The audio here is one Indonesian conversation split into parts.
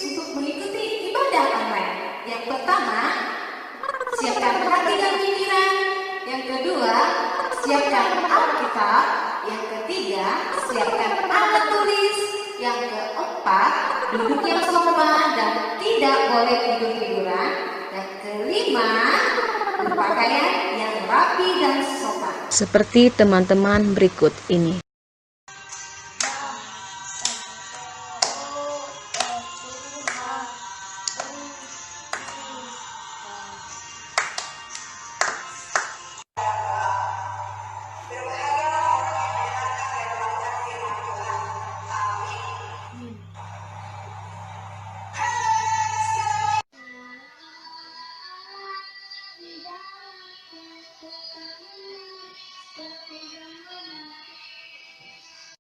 untuk mengikuti ibadah online. Yang pertama, siapkan hati dan pikiran. Yang kedua, siapkan Alkitab. Yang ketiga, siapkan alat tulis. Yang keempat, duduk yang sopan dan tidak boleh tidur-tiduran. Yang kelima, berpakaian yang rapi dan sopan. Seperti teman-teman berikut ini.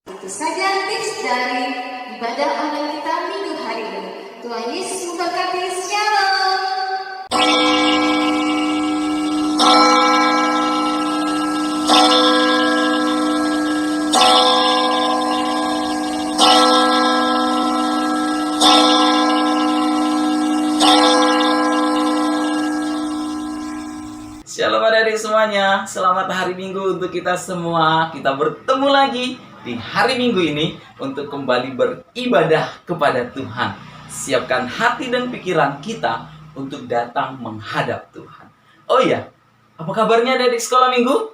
Itu saja tips dari ibadah online kita minggu hari ini. Tuhan Yesus memberkati. Shalom. Shalom adik-adik semuanya, selamat hari Minggu untuk kita semua. Kita bertemu lagi di hari Minggu ini untuk kembali beribadah kepada Tuhan. Siapkan hati dan pikiran kita untuk datang menghadap Tuhan. Oh iya, apa kabarnya adik-adik sekolah Minggu?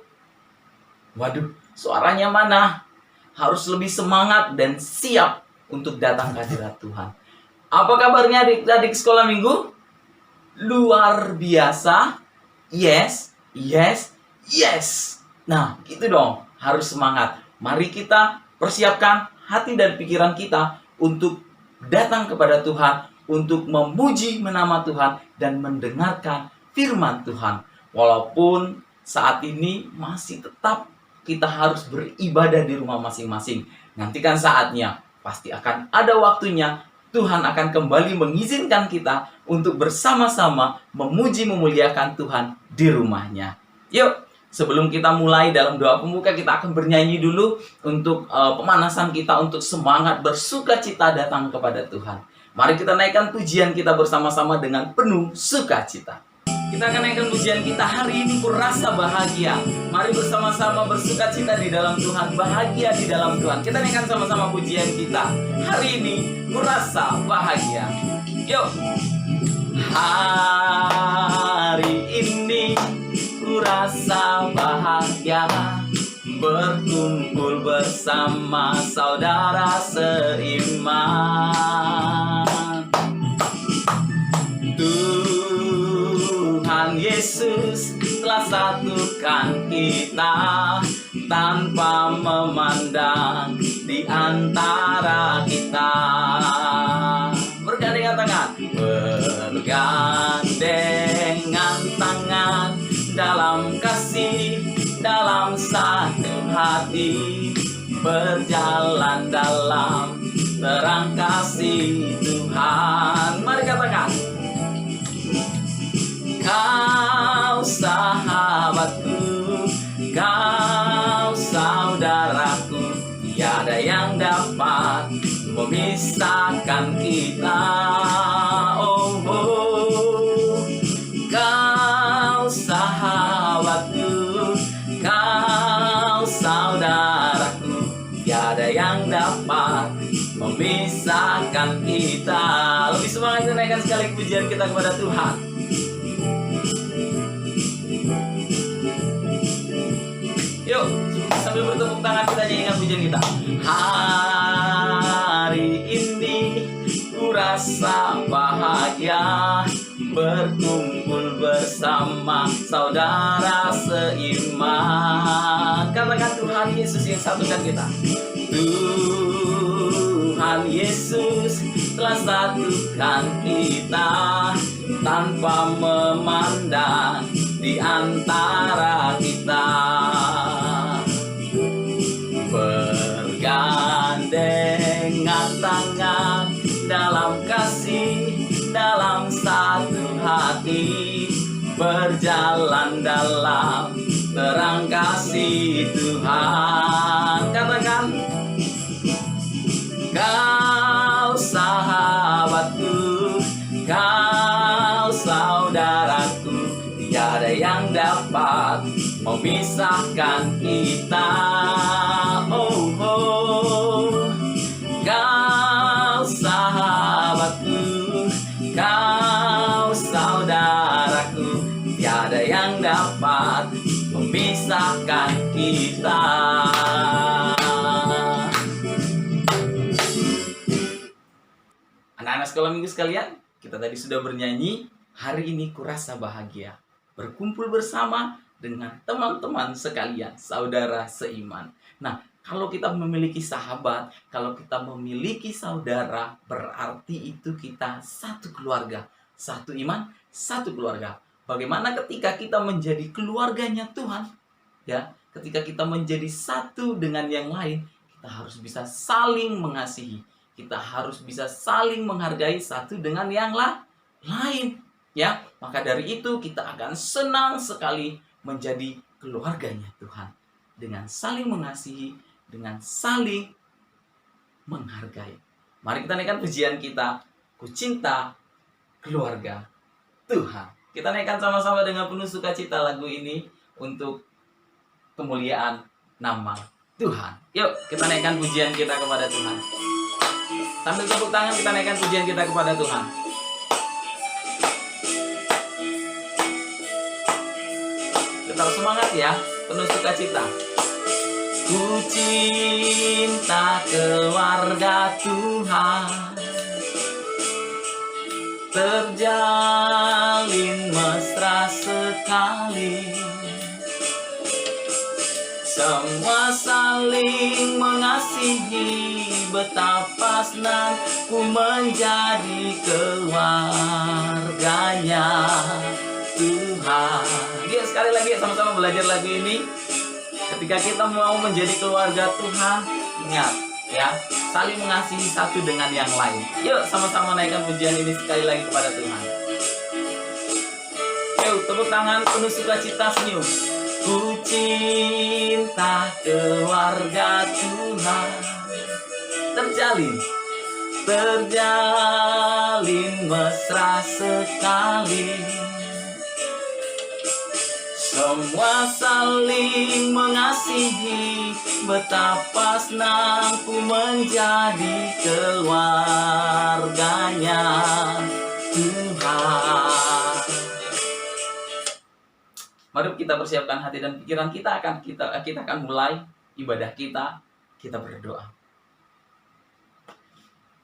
Waduh, suaranya mana? Harus lebih semangat dan siap untuk datang ke hadirat Tuhan. Apa kabarnya adik-adik sekolah Minggu? Luar biasa. Yes, yes, yes. Nah, gitu dong. Harus semangat. Mari kita persiapkan hati dan pikiran kita untuk datang kepada Tuhan, untuk memuji nama Tuhan dan mendengarkan firman Tuhan. Walaupun saat ini masih tetap kita harus beribadah di rumah masing-masing. Nantikan saatnya, pasti akan ada waktunya Tuhan akan kembali mengizinkan kita untuk bersama-sama memuji memuliakan Tuhan di rumahnya. Yuk, sebelum kita mulai dalam doa pembuka, kita akan bernyanyi dulu untuk pemanasan kita, untuk semangat bersuka cita datang kepada Tuhan. Mari kita naikkan pujian kita bersama-sama dengan penuh sukacita. Kita akan naikkan pujian kita hari ini, ku rasa bahagia. Mari bersama-sama bersuka cita di dalam Tuhan, bahagia di dalam Tuhan. Kita naikkan sama-sama pujian kita hari ini, ku rasa bahagia. Yuk. Hari ini ku rasa bahagia, berkumpul bersama saudara seiman. Tuhan Yesus telah satukan kita tanpa memandang di antara kita. Bergandengan tangan, bergandengan tangan dalam kasih, dalam satu hati, berjalan dalam terang kasih Tuhan. Mari katakan, kau sahabatku, kau saudaraku, tiada yang dapat memisahkan kita. Oh, oh. Kau sahabatku, kau saudaraku, tiada yang dapat memisahkan kita. Lebih semangat kita naikkan sekali pujian kita kepada Tuhan. Yuk, sambil bertepuk tangan kita nyanyikan pujian kita. Hari ini ku rasa bahagia, berkumpul bersama saudara seiman. Katakan, Tuhan Yesus yang satukan kita. Tuhan Yesus telah satukan kita tanpa memandang di antara kita. Bergandengan tangan dalam kasih, dalam satu hati, berjalan dalam terang kasih Tuhan. Katakan, kau sahabatku, memisahkan kita. Oh, oh. Kau sahabatku, kau saudaraku, tiada yang dapat memisahkan kita. Anak-anak sekolah minggu sekalian, kita tadi sudah bernyanyi, hari ini kurasa bahagia, berkumpul bersama dengan teman-teman sekalian, saudara seiman. Nah, kalau kita memiliki sahabat, kalau kita memiliki saudara, berarti itu kita satu keluarga, satu iman, satu keluarga. Bagaimana ketika kita menjadi keluarganya Tuhan? Ya, ketika kita menjadi satu dengan yang lain, kita harus bisa saling mengasihi. Kita harus bisa saling menghargai satu dengan yang lain. Ya, maka dari itu kita akan senang sekali menjadi keluarganya Tuhan. Dengan saling mengasihi, dengan saling menghargai. Mari kita naikkan pujian kita, Ku Cinta Keluarga Tuhan. Kita naikkan sama-sama dengan penuh sukacita lagu ini untuk kemuliaan nama Tuhan. Yuk, kita naikkan pujian kita kepada Tuhan. Sambil tepuk tangan kita naikkan pujian kita kepada Tuhan. Tetap semangat ya, penuh sukacita. Ku cinta keluarga Tuhan, terjalin mesra sekali. Semua saling mengasihi, betapa senang ku menjadi keluarganya Tuhan. Yuk sekali lagi sama-sama belajar lagu ini. Ketika kita mau menjadi keluarga Tuhan, ingat ya, saling mengasihi satu dengan yang lain. Yuk sama-sama naikkan pujian ini sekali lagi kepada Tuhan. Yuk tepuk tangan penuh sukacita, senyum. Ku cinta keluarga Tuhan, terjalin mesra sekali. Semua saling mengasihi, betapa senang ku menjadi keluarganya Tuhan. Mari kita persiapkan hati dan pikiran kita akan mulai ibadah kita berdoa.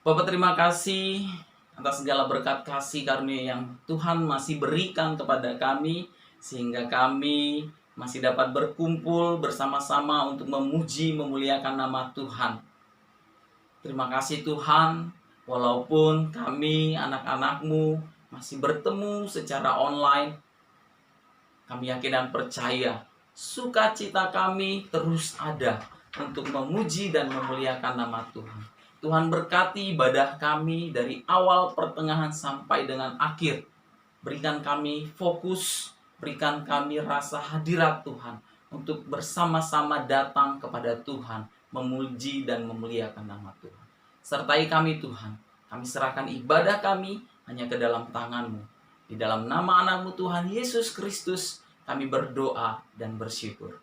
Bapak, terima kasih atas segala berkat kasih karunia yang Tuhan masih berikan kepada kami, sehingga kami masih dapat berkumpul bersama-sama untuk memuji, memuliakan nama Tuhan. Terima kasih Tuhan, walaupun kami anak-anak-Mu masih bertemu secara online, kami yakin dan percaya sukacita kami terus ada untuk memuji dan memuliakan nama Tuhan. Tuhan berkati ibadah kami dari awal, pertengahan, sampai dengan akhir. Berikan kami fokus, berikan kami rasa hadirat Tuhan untuk bersama-sama datang kepada Tuhan, memuji dan memuliakan nama Tuhan. Sertai kami Tuhan, kami serahkan ibadah kami hanya ke dalam tangan-Mu. Di dalam nama anak-Mu Tuhan Yesus Kristus, kami berdoa dan bersyukur.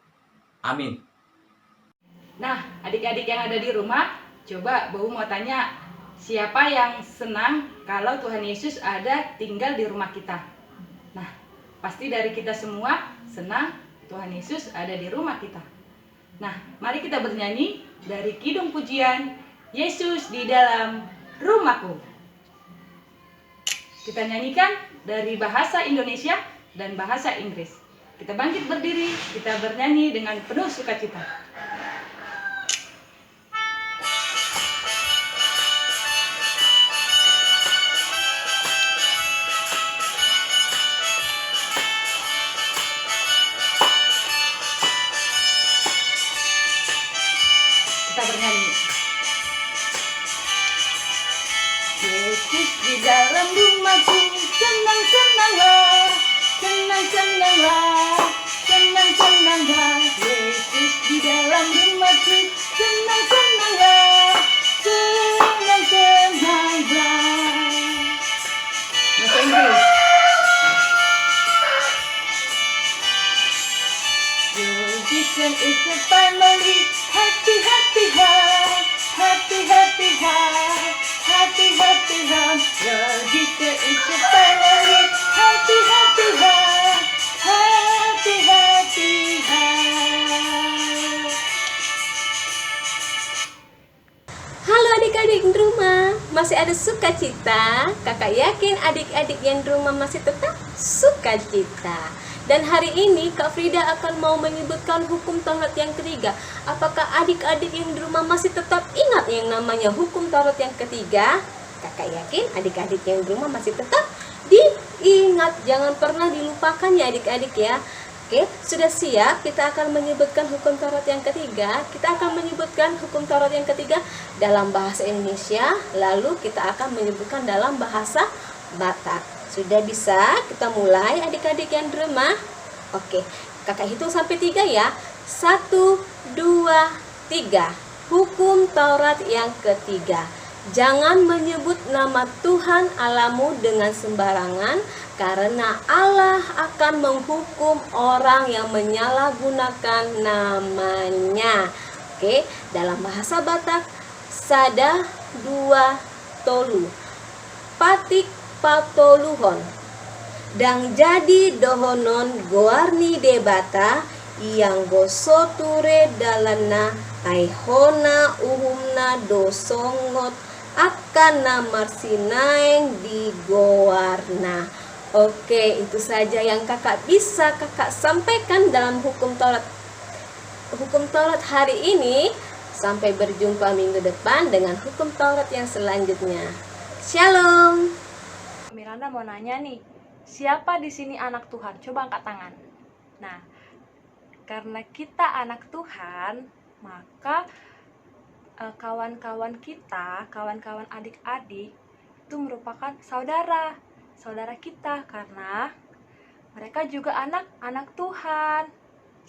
Amin. Nah, adik-adik yang ada di rumah, coba Bu mau tanya, siapa yang senang kalau Tuhan Yesus ada tinggal di rumah kita? Nah, pasti dari kita semua senang Tuhan Yesus ada di rumah kita. Nah, mari kita bernyanyi dari Kidung Pujian, Yesus di dalam rumahku. Kita nyanyikan dari bahasa Indonesia dan bahasa Inggris. Kita bangkit berdiri, kita bernyanyi dengan penuh sukacita. Kita bernyanyi. Yesus di dalam rumahku, senang-senanglah, senang-senanglah, senang-senanglah. Yesus di dalam rumahku, senang-senanglah, senang-senanglah. Bahasa Inggris. Tradition is a family. Happy, happy home. Happy, happy home. Happy, happy home. Tradition is a family. Happy, happy home. Happy, happy home. Halo adik-adik di rumah, masih ada sukacita? Kakak yakin adik-adik yang di rumah masih tetap sukacita. Dan hari ini Kak Frida akan mau menyebutkan hukum Taurat yang ketiga. Apakah adik-adik yang di rumah masih tetap ingat yang namanya hukum Taurat yang ketiga? Kakak yakin adik-adik yang di rumah masih tetap diingat. Jangan pernah dilupakan ya adik-adik ya. Oke, sudah siap? Kita akan menyebutkan hukum Taurat yang ketiga. Kita akan menyebutkan hukum Taurat yang ketiga dalam bahasa Indonesia, lalu kita akan menyebutkan dalam bahasa Batak. Sudah bisa? Kita mulai adik-adik yang di rumah. Oke, kakak hitung sampai 3 ya. 1, 2, 3. Hukum Taurat yang ketiga. Jangan menyebut nama Tuhan Allahmu dengan sembarangan, karena Allah akan menghukum orang yang menyalahgunakan namanya. Oke, dalam bahasa Batak, sada dua tolu, patik patoluhon, dang jadi dohonon goarni debata yang gosoture dalana aihona uhumna dosongot akan namar sinaeng di goarna. Oke, itu saja yang kakak bisa kakak sampaikan dalam hukum Taurat hari ini. Sampai berjumpa minggu depan dengan hukum Taurat yang selanjutnya. Shalom. Miranda mau nanya nih, siapa di sini anak Tuhan? Coba angkat tangan. Nah, karena kita anak Tuhan, maka kawan-kawan kita, kawan-kawan adik-adik itu merupakan saudara kita, karena mereka juga anak-anak Tuhan.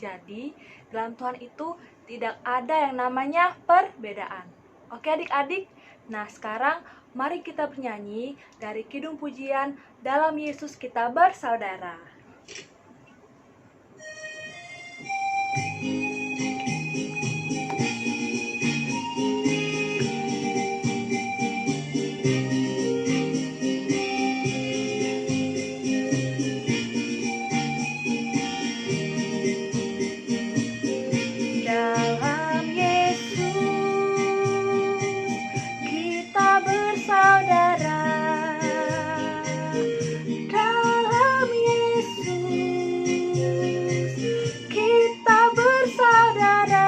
Jadi dalam Tuhan itu tidak ada yang namanya perbedaan. Oke adik-adik? Nah sekarang mari kita bernyanyi dari Kidung Pujian Dalam Yesus Kita Bersaudara. Dalam Yesus kita bersaudara. Dalam Yesus kita bersaudara.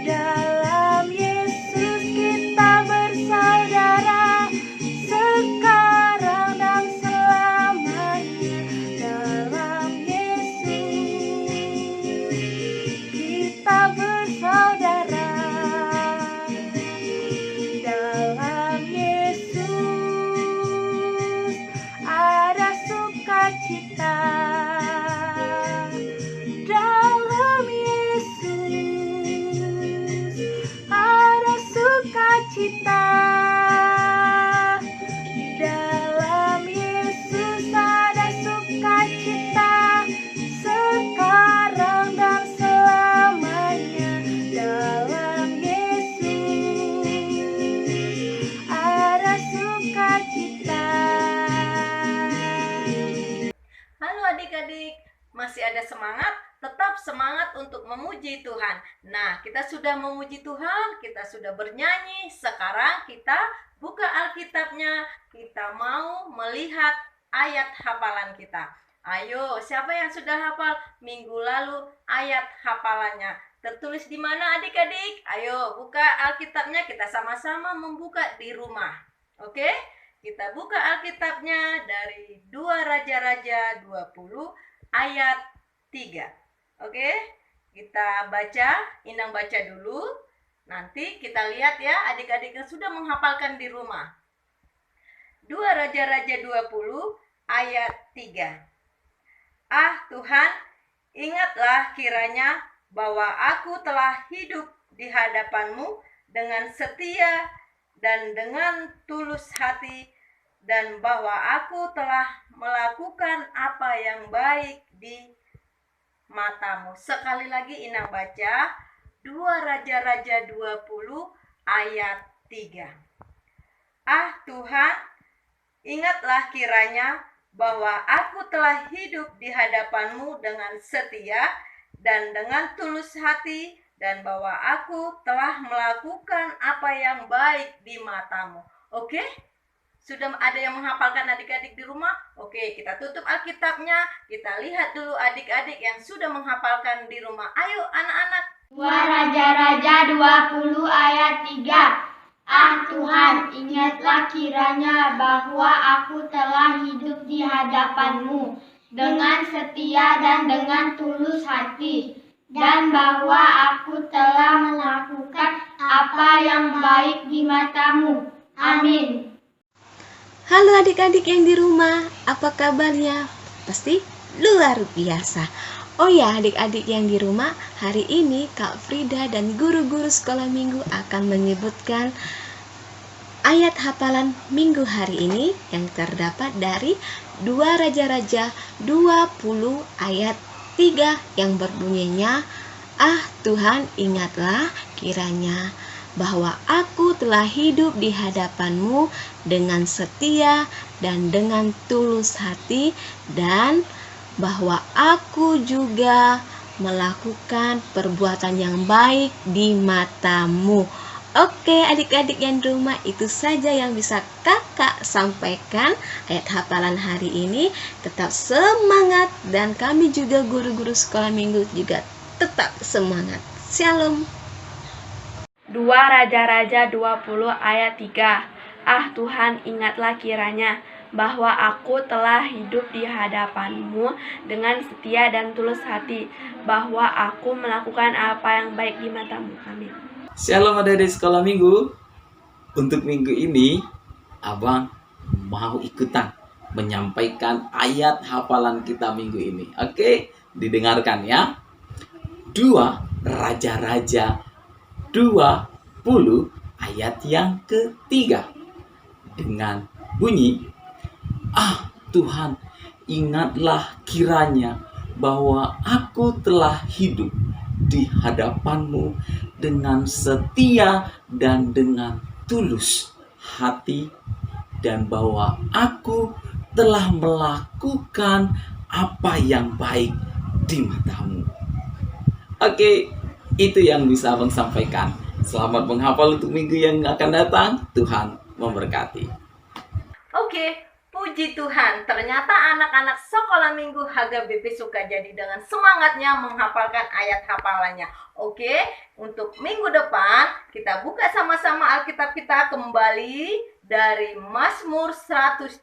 Dalam Yesus kita bersaudara, sekarang dan selamanya. Dalam Yesus kita bersaudara. Dalam Yesus ada sukacita. Dalam Yesus ada sukacita. Dalam Yesus ada sukacita, sekarang dan selamanya. Dalam Yesus ada sukacita. Halo adik-adik, masih ada semangat? Tetap semangat untuk memuji Tuhan. Nah, kita sudah memuji Tuhan, kita sudah bernyanyi. Sekarang kita buka Alkitabnya, kita mau melihat ayat hafalan kita. Ayo, siapa yang sudah hafal minggu lalu ayat hafalannya? Tertulis di mana adik-adik? Ayo, buka Alkitabnya, kita sama-sama membuka di rumah. Oke? Kita buka Alkitabnya dari 2 Raja-Raja 20 ayat 3. Oke? Kita baca, Inang baca dulu. Nanti kita lihat ya adik-adik yang sudah menghafalkan di rumah. 2 Raja-Raja 20 ayat 3. Ah Tuhan, ingatlah kiranya bahwa aku telah hidup di hadapan-Mu dengan setia dan dengan tulus hati, dan bahwa aku telah melakukan apa yang baik di matamu. Sekali lagi Inang baca 2 Raja-Raja 20 ayat 3. Ah Tuhan, ingatlah kiranya bahwa aku telah hidup di hadapan-Mu dengan setia dan dengan tulus hati, dan bahwa aku telah melakukan apa yang baik di mata-Mu. Oke? Sudah ada yang menghafalkan adik-adik di rumah? Oke, kita tutup Alkitabnya. Kita lihat dulu adik-adik yang sudah menghafalkan di rumah. Ayo anak-anak. 2 Raja-Raja 20 ayat 3. Ah Tuhan, ingatlah kiranya bahwa aku telah hidup di hadapan-Mu dengan setia dan dengan tulus hati, dan bahwa aku telah melakukan apa yang baik di mata-Mu. Amin. Halo adik-adik yang di rumah, apa kabarnya? Pasti luar biasa. Oh ya adik-adik yang di rumah, hari ini Kak Frida dan guru-guru sekolah minggu akan menyebutkan ayat hafalan minggu hari ini yang terdapat dari 2 Raja-Raja 20 ayat 3 yang berbunyinya, ah Tuhan ingatlah kiranya bahwa aku telah hidup di hadapan-Mu dengan setia dan dengan tulus hati, dan bahwa aku juga melakukan perbuatan yang baik di mata-Mu. Oke adik-adik yang di rumah, itu saja yang bisa kakak sampaikan ayat hafalan hari ini. Tetap semangat, dan kami juga guru-guru sekolah minggu juga tetap semangat. Shalom. 2 Raja-Raja 20 ayat 3. Ah Tuhan, ingatlah kiranya bahwa aku telah hidup di hadapan-Mu dengan setia dan tulus hati, bahwa aku melakukan apa yang baik di mata-Mu. Amin. Shalom adik-adik sekolah minggu. Untuk minggu ini, Abang mau ikutan menyampaikan ayat hafalan kita minggu ini. Oke, didengarkan ya. 2 Raja-Raja 20 ayat yang ketiga dengan bunyi, ah Tuhan, ingatlah kiranya bahwa aku telah hidup di hadapan-Mu dengan setia dan dengan tulus hati, dan bahwa aku telah melakukan apa yang baik di mata-Mu. Oke, itu yang bisa Abang sampaikan. Selamat menghafal untuk minggu yang akan datang. Tuhan memberkati. Oke, puji Tuhan. Ternyata anak-anak sekolah minggu HGBP Sukajadi dengan semangatnya menghafalkan ayat hafalannya. Oke, untuk minggu depan kita buka sama-sama Alkitab kita kembali dari Mazmur 103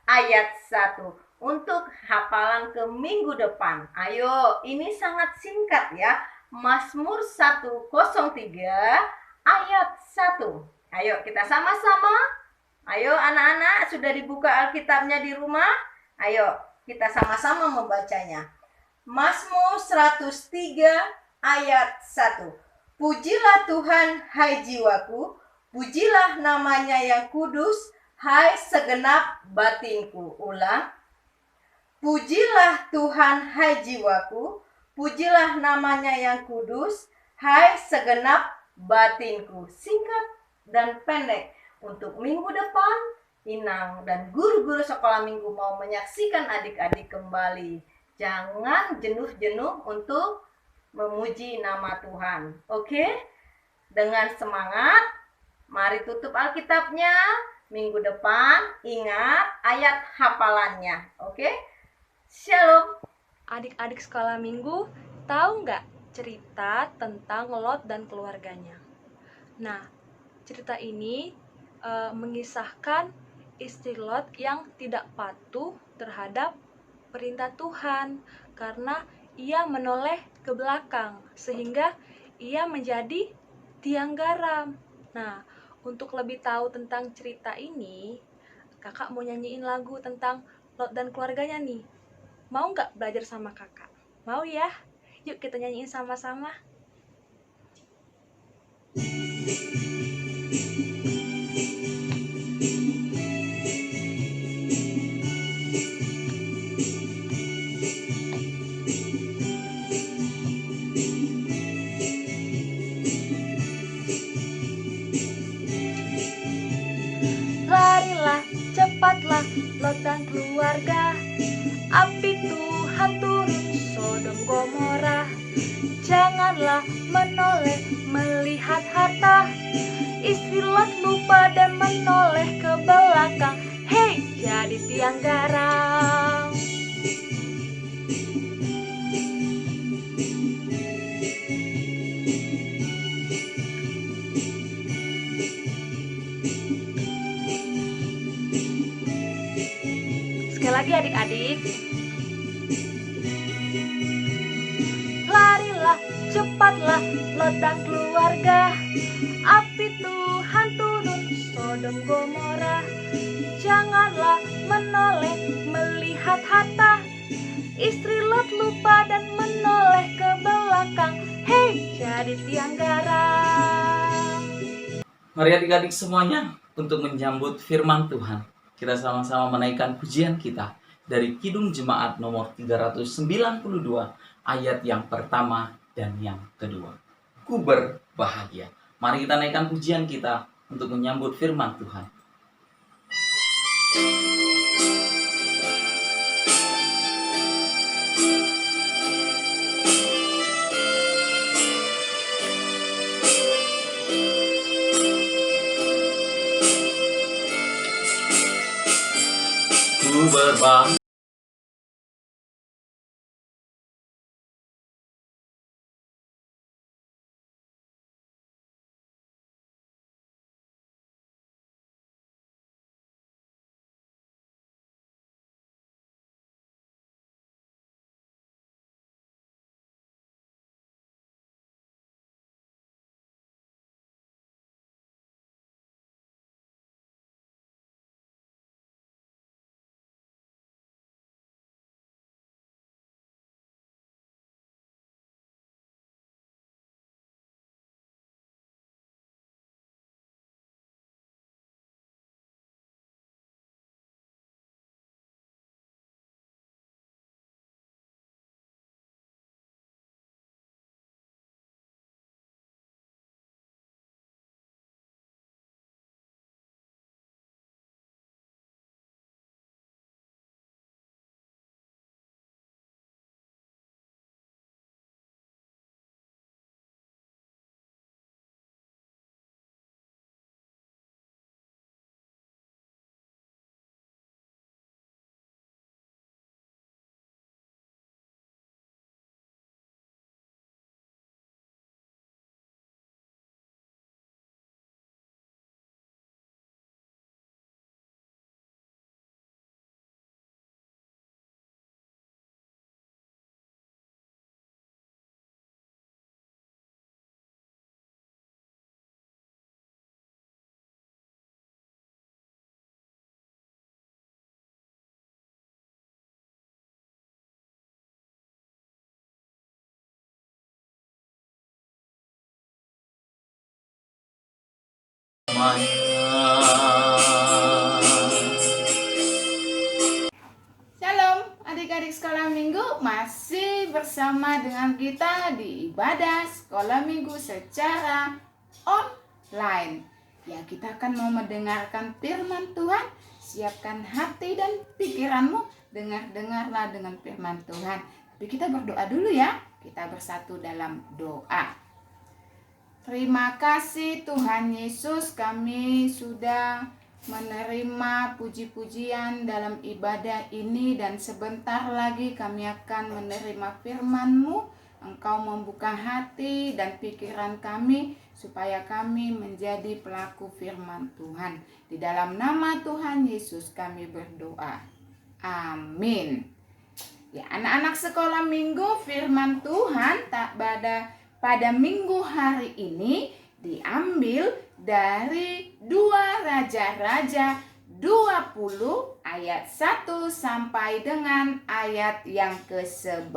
ayat 1. Untuk hafalan ke minggu depan. Ayo, ini sangat singkat ya. Mazmur 103 ayat 1. Ayo kita sama-sama. Ayo anak-anak, sudah dibuka Alkitabnya di rumah? Ayo kita sama-sama membacanya. Mazmur 103 ayat 1. Pujilah Tuhan hai jiwaku, pujilah namanya yang kudus, hai segenap batinku. Ulang. Pujilah Tuhan hai jiwaku, pujilah namanya yang kudus, hai segenap batinku. Singkat dan pendek. Untuk minggu depan, Inang dan guru-guru sekolah minggu mau menyaksikan adik-adik kembali. Jangan jenuh-jenuh untuk memuji nama Tuhan. Oke? Dengan semangat, mari tutup Alkitabnya. Minggu depan, ingat ayat hafalannya. Oke? Shalom. Adik-adik sekolah minggu, tahu nggak cerita tentang Lot dan keluarganya? Nah, cerita ini mengisahkan istri Lot yang tidak patuh terhadap perintah Tuhan karena ia menoleh ke belakang sehingga ia menjadi tiang garam. Nah, untuk lebih tahu tentang cerita ini, kakak mau nyanyiin lagu tentang Lot dan keluarganya nih. Mau nggak belajar sama kakak? Mau ya? Yuk kita nyanyiin sama-sama. cepatlah Lot dan keluarga. Api Tuhan turun Sodom Gomora. Janganlah menoleh melihat harta. Istri Lot lupa dan menoleh ke belakang. Hei, jadi tiang garam. Sekali lagi adik-adik. Larilah, cepatlah Lot dan keluarga. Api Tuhan turun Sodom Gomora. Janganlah menoleh melihat harta. Istri Lot lupa dan menoleh ke belakang. Hei, jadi tiang garam. Mari adik-adik semuanya untuk menyambut firman Tuhan. Kita sama-sama menaikkan pujian kita dari Kidung Jemaat nomor 392 ayat yang pertama dan yang kedua. Ku berbahagia. Mari kita naikkan pujian kita untuk menyambut firman Tuhan. Ku berbahagia. Shalom adik-adik sekolah minggu, masih bersama dengan kita di ibadah sekolah minggu secara online. Ya, kita akan mau mendengarkan firman Tuhan. Siapkan hati dan pikiranmu, dengarlah dengan firman Tuhan. Tapi kita berdoa dulu ya. Kita bersatu dalam doa. Terima kasih Tuhan Yesus, kami sudah menerima puji-pujian dalam ibadah ini, dan sebentar lagi kami akan menerima firman-Mu. Engkau membuka hati dan pikiran kami supaya kami menjadi pelaku firman Tuhan. Di dalam nama Tuhan Yesus kami berdoa. Amin. Ya, anak-anak sekolah minggu, firman Tuhan pada minggu hari ini diambil dari 2 Raja-Raja 20 ayat 1 sampai dengan ayat yang ke-11.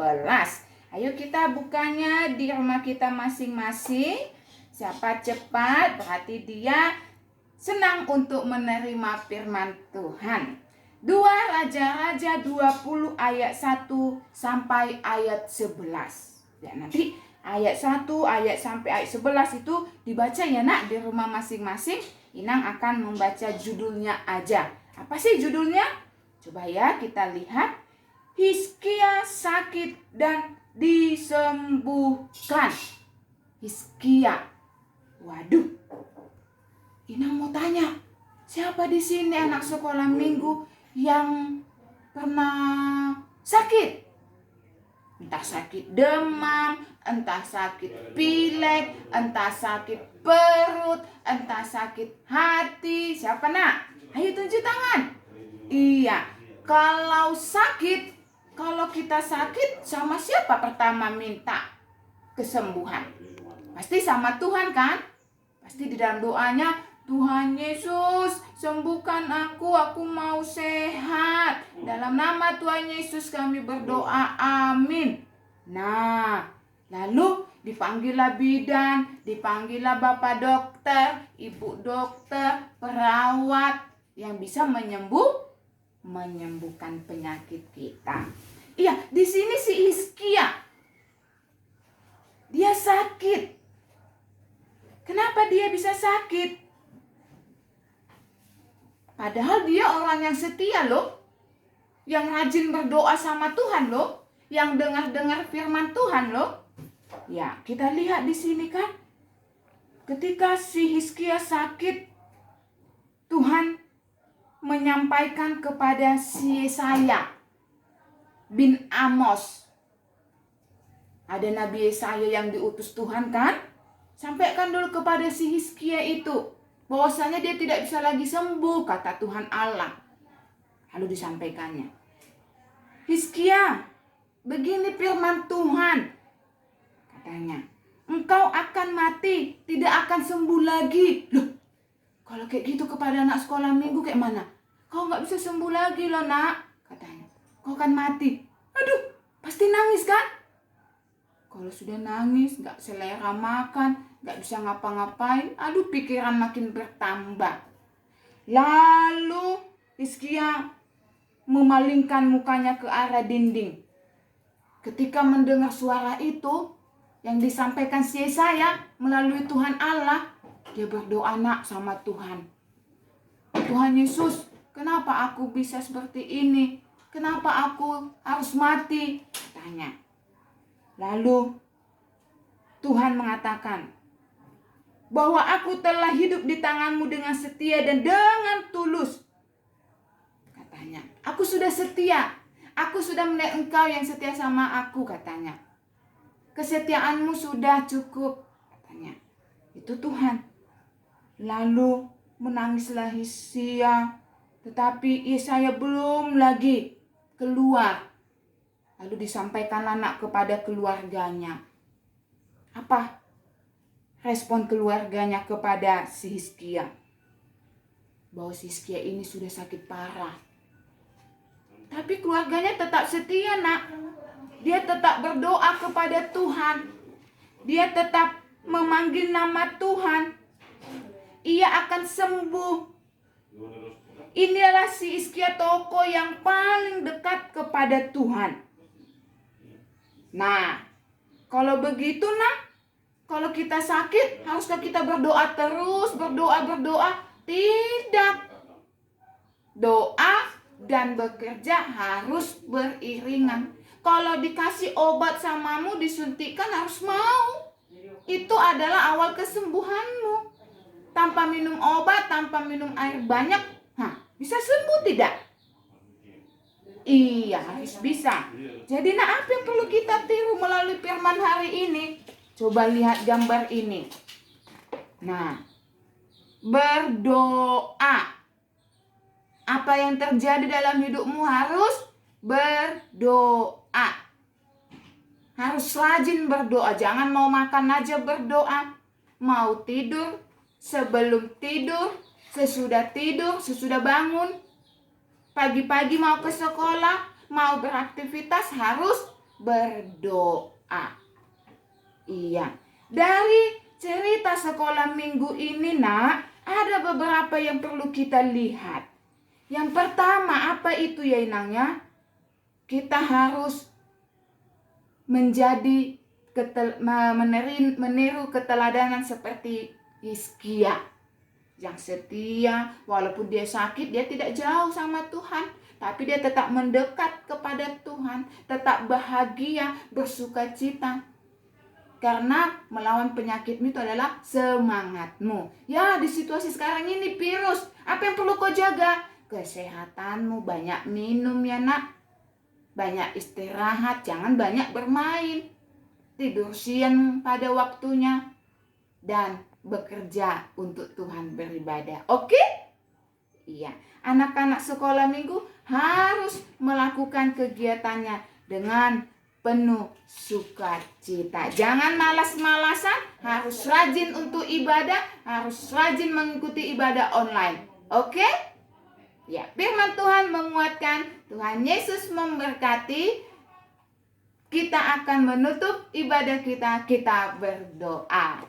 Ayo kita bukanya di rumah kita masing-masing. Siapa cepat berarti dia senang untuk menerima firman Tuhan. 2 Raja-Raja 20 ayat 1 sampai ayat 11. Ya, nanti ayat 1, ayat sampai ayat 11 itu dibaca ya nak di rumah masing-masing. Inang akan membaca judulnya aja. Apa sih judulnya? Coba ya kita lihat. Hizkia sakit dan disembuhkan. Hizkia. Waduh. Ina mau tanya, siapa di sini anak sekolah minggu yang pernah sakit? Entah sakit demam, entah sakit pilek, entah sakit perut, entah sakit hati. Siapa nak? Ayo tunjuk tangan. Iya, kalau kita sakit, sama siapa pertama minta kesembuhan? Pasti sama Tuhan kan? Pasti di dalam doanya, Tuhan Yesus, sembuhkan aku mau sehat. Dalam nama Tuhan Yesus kami berdoa, amin. Nah, lalu dipanggillah bidan, dipanggillah bapak dokter, ibu dokter, perawat yang bisa menyembuhkan penyakit kita. Iya, di sini si Hizkia, dia sakit. Kenapa dia bisa sakit? Padahal dia orang yang setia loh, yang rajin berdoa sama Tuhan loh, yang dengar-dengar firman Tuhan loh. Ya, kita lihat di sini kan, ketika si Hizkia sakit, Tuhan menyampaikan kepada si Yesaya bin Amos. Ada Nabi Yesaya yang diutus Tuhan kan? Sampaikan dulu kepada si Hizkia itu bahwasanya dia tidak bisa lagi sembuh, kata Tuhan Allah. Lalu disampaikannya, Hizkia, begini firman Tuhan, katanya, engkau akan mati, tidak akan sembuh lagi. Loh, kalau kayak gitu kepada anak sekolah minggu kayak mana? Kau nggak bisa sembuh lagi loh nak, katanya. Kau akan mati. Aduh, pasti nangis kan? Kalau sudah nangis, nggak selera makan, nggak bisa ngapa-ngapain, aduh pikiran makin bertambah. Lalu Hizkia memalingkan mukanya ke arah dinding. Ketika mendengar suara itu yang disampaikan si Yesaya melalui Tuhan Allah, dia berdoa nak sama Tuhan. Tuhan Yesus, kenapa aku bisa seperti ini? Kenapa aku harus mati? Tanya. Lalu Tuhan mengatakan bahwa aku telah hidup di tanganmu dengan setia dan dengan tulus. Katanya, aku sudah setia. Aku sudah melihat engkau yang setia sama aku, katanya. Kesetiaanmu sudah cukup, katanya. Itu Tuhan. Lalu menangislah Hizkia, tetapi Yesaya belum lagi keluar. Lalu disampaikanlah nak kepada keluarganya. Apa respon keluarganya kepada si Hizkia? Bahwa si Hizkia ini sudah sakit parah. Tapi keluarganya tetap setia nak. Dia tetap berdoa kepada Tuhan. Dia tetap memanggil nama Tuhan. Ia akan sembuh. Inilah si Hizkia tokoh yang paling dekat kepada Tuhan. Nah, kalau begitu nak, kalau kita sakit, haruskah kita berdoa terus, berdoa? Tidak. Doa dan bekerja harus beriringan. Kalau dikasih obat samamu, disuntikkan harus mau. Itu adalah awal kesembuhanmu. Tanpa minum obat, tanpa minum air banyak, bisa sembuh tidak? Iya, harus bisa. Jadi apa yang perlu kita tiru melalui firman hari ini? Coba lihat gambar ini. Nah, berdoa. Apa yang terjadi dalam hidupmu harus berdoa. Harus rajin berdoa. Jangan mau makan aja berdoa. Mau tidur, sebelum tidur, sesudah tidur, sesudah bangun. Pagi-pagi mau ke sekolah, mau beraktivitas harus berdoa. Iya, dari cerita sekolah minggu ini nak, ada beberapa yang perlu kita lihat. Yang pertama, apa itu ya inangnya? Kita harus menjadi meniru keteladanan seperti Hizkia. yang setia. Walaupun dia sakit, dia tidak jauh sama Tuhan, tapi dia tetap mendekat kepada Tuhan, tetap bahagia, bersukacita. Karena melawan penyakitmu itu adalah semangatmu. Ya, di situasi sekarang ini virus, apa yang perlu kau jaga? Kesehatanmu, banyak minum ya nak. Banyak istirahat, jangan banyak bermain. Tidur siang pada waktunya. Dan bekerja untuk Tuhan, beribadah. Oke? Iya, anak-anak sekolah minggu harus melakukan kegiatannya dengan penuh sukacita. Jangan malas-malasan, harus rajin untuk ibadah, harus rajin mengikuti ibadah online. Oke? Ya, firman Tuhan menguatkan. Tuhan Yesus memberkati. Kita akan menutup ibadah kita. Kita berdoa.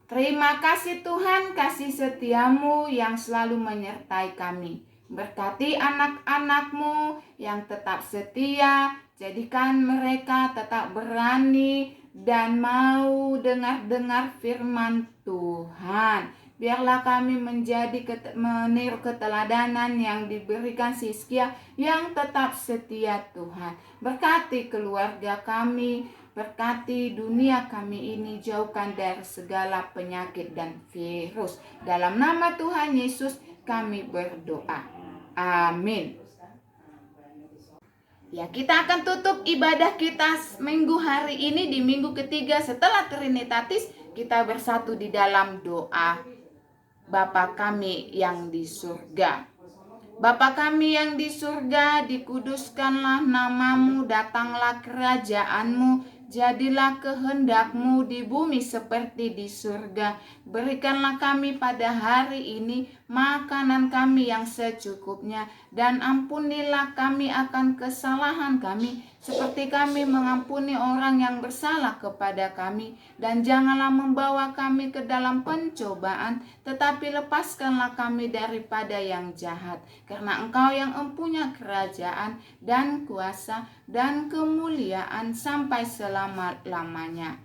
Terima kasih Tuhan, kasih setiamu yang selalu menyertai kami. Berkati anak-anakmu yang tetap setia. Jadikan mereka tetap berani dan mau dengar-dengar firman Tuhan. Biarlah kami menjadi meniru keteladanan yang diberikan Siskia yang tetap setia Tuhan. Berkati keluarga kami, berkati dunia kami ini, jauhkan dari segala penyakit dan virus. Dalam nama Tuhan Yesus kami berdoa. Amin. Ya, kita akan tutup ibadah kita minggu hari ini di minggu ketiga setelah Trinitatis. Kita bersatu di dalam doa. Bapa kami yang di surga. Bapa kami yang di surga, dikuduskanlah namamu, datanglah kerajaanmu, jadilah kehendakmu di bumi seperti di surga. Berikanlah kami pada hari ini makanan kami yang secukupnya, dan ampunilah kami akan kesalahan kami, seperti kami mengampuni orang yang bersalah kepada kami. Dan janganlah membawa kami ke dalam pencobaan, tetapi lepaskanlah kami daripada yang jahat. Karena Engkau yang empunya kerajaan dan kuasa dan kemuliaan sampai selama-lamanya.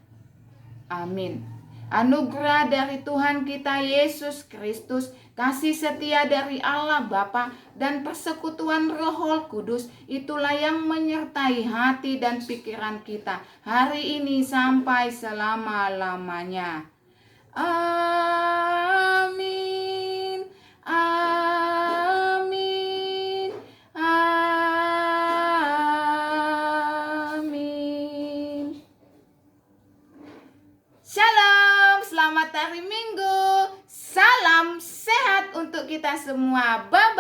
Amin. Anugerah dari Tuhan kita Yesus Kristus, kasih setia dari Allah Bapa, dan persekutuan Roh Kudus, itulah yang menyertai hati dan pikiran kita hari ini sampai selama-lamanya. Amin. Amin. Amin. Shalom, selamat hari Minggu. Salam sehat untuk kita semua. Bye-bye.